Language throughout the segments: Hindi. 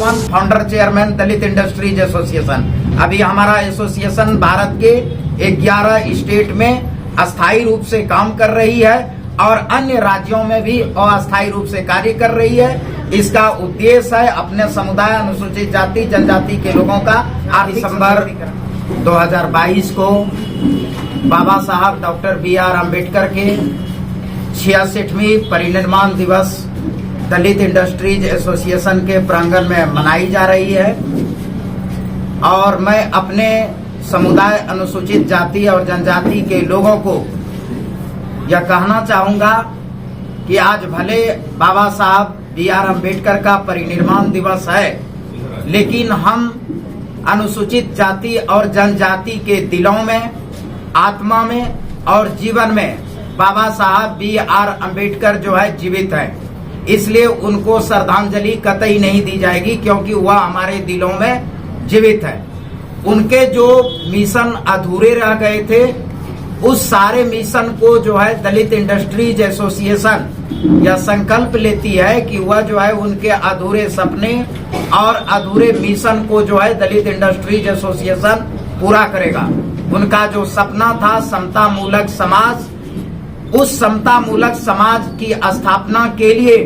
पासवान, फाउंडर चेयरमैन दलित इंडस्ट्रीज एसोसिएशन। अभी हमारा एसोसिएशन भारत के 11 स्टेट में अस्थायी रूप से काम कर रही है और अन्य राज्यों में भी अस्थायी रूप से कार्य कर रही है। इसका उद्देश्य है अपने समुदाय अनुसूचित जाति जनजाति के लोगों का 8 दिसंबर 2022 को बाबा साहब डॉक्टर BR अम्बेडकर के 66वीं परिनिर्वाण दिवस दलित इंडस्ट्रीज एसोसिएशन के प्रांगण में मनाई जा रही है। और मैं अपने समुदाय अनुसूचित जाति और जनजाति के लोगों को यह कहना चाहूंगा कि आज भले बाबा साहब BR अम्बेडकर का परिनिर्वाण दिवस है, लेकिन हम अनुसूचित जाति और जनजाति के दिलों में, आत्मा में और जीवन में बाबा साहब BR अम्बेडकर जो है जीवित है। इसलिए उनको श्रद्धांजलि कतई नहीं दी जाएगी, क्योंकि वह हमारे दिलों में जीवित है। उनके जो मिशन अधूरे रह गए थे, उस सारे मिशन को जो है दलित इंडस्ट्रीज एसोसिएशन यह संकल्प लेती है कि वह जो है उनके अधूरे सपने और अधूरे मिशन को जो है दलित इंडस्ट्रीज एसोसिएशन पूरा करेगा। उनका जो सपना था समता मूलक समाज, उस समता मूलक समाज की स्थापना के लिए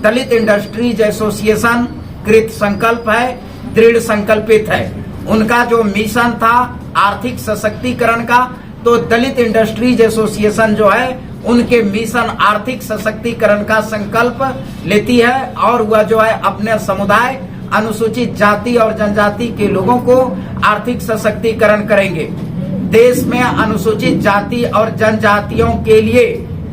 दलित इंडस्ट्रीज एसोसिएशन कृत संकल्प है, दृढ़ संकल्पित है। उनका जो मिशन था आर्थिक सशक्तिकरण का, तो दलित इंडस्ट्रीज एसोसिएशन जो है उनके मिशन आर्थिक सशक्तिकरण का संकल्प लेती है और वह जो है अपने समुदाय अनुसूचित जाति और जनजाति के लोगों को आर्थिक सशक्तिकरण करेंगे। देश में अनुसूचित जाति और जनजातियों के लिए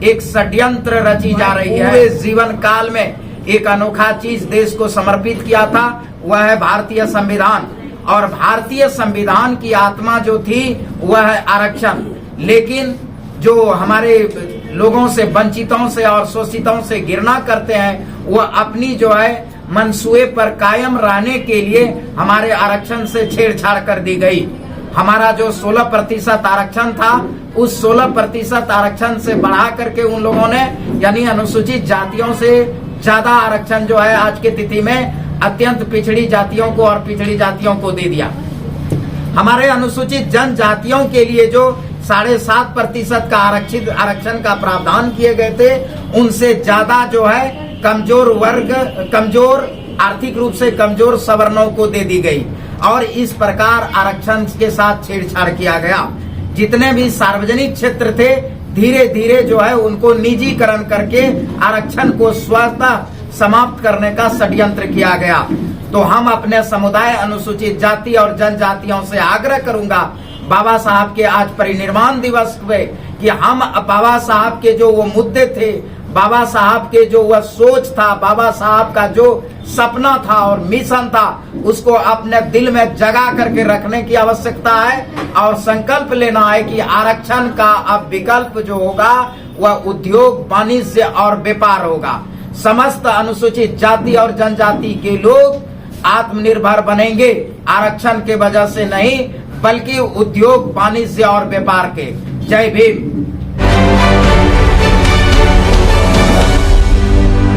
एक षड्यंत्र रची जा रही है। पूरे जीवन काल में एक अनोखा चीज देश को समर्पित किया था, वह है भारतीय संविधान। और भारतीय संविधान की आत्मा जो थी वह है आरक्षण। लेकिन जो हमारे लोगों से, वंचितों से और शोषितों से घृणा करते हैं, वह अपनी जो है मनसूबे पर कायम रहने के लिए हमारे आरक्षण से छेड़छाड़ कर दी गई। हमारा जो 16% आरक्षण था, उस 16% आरक्षण से बढ़ा करके उन लोगों ने, यानी अनुसूचित जातियों से ज्यादा आरक्षण जो है आज की तिथि में अत्यंत पिछड़ी जातियों को और पिछड़ी जातियों को दे दिया। हमारे अनुसूचित जनजातियों के लिए जो 7.5% का आरक्षण का प्रावधान किए गए थे, उनसे ज्यादा जो है कमजोर वर्ग, कमजोर आर्थिक रूप से कमजोर सवर्णों को दे दी गई और इस प्रकार आरक्षण के साथ छेड़छाड़ किया गया। जितने भी सार्वजनिक क्षेत्र थे, धीरे धीरे जो है उनको निजीकरण करके आरक्षण को स्वतः समाप्त करने का षड्यंत्र किया गया। तो हम अपने समुदाय अनुसूचित जाति और जनजातियों से आग्रह करूंगा बाबा साहब के आज परिनिर्वाण दिवस पे कि हम बाबा साहब के जो वो मुद्दे थे, बाबा साहब के जो वह सोच था, बाबा साहब का जो सपना था और मिशन था, उसको अपने दिल में जगा करके रखने की आवश्यकता है और संकल्प लेना है कि आरक्षण का अब विकल्प जो होगा वह उद्योग, वाणिज्य और व्यापार होगा। समस्त अनुसूचित जाति और जनजाति के लोग आत्मनिर्भर बनेंगे, आरक्षण के वजह से नहीं बल्कि उद्योग, वाणिज्य और व्यापार के। जय भीम।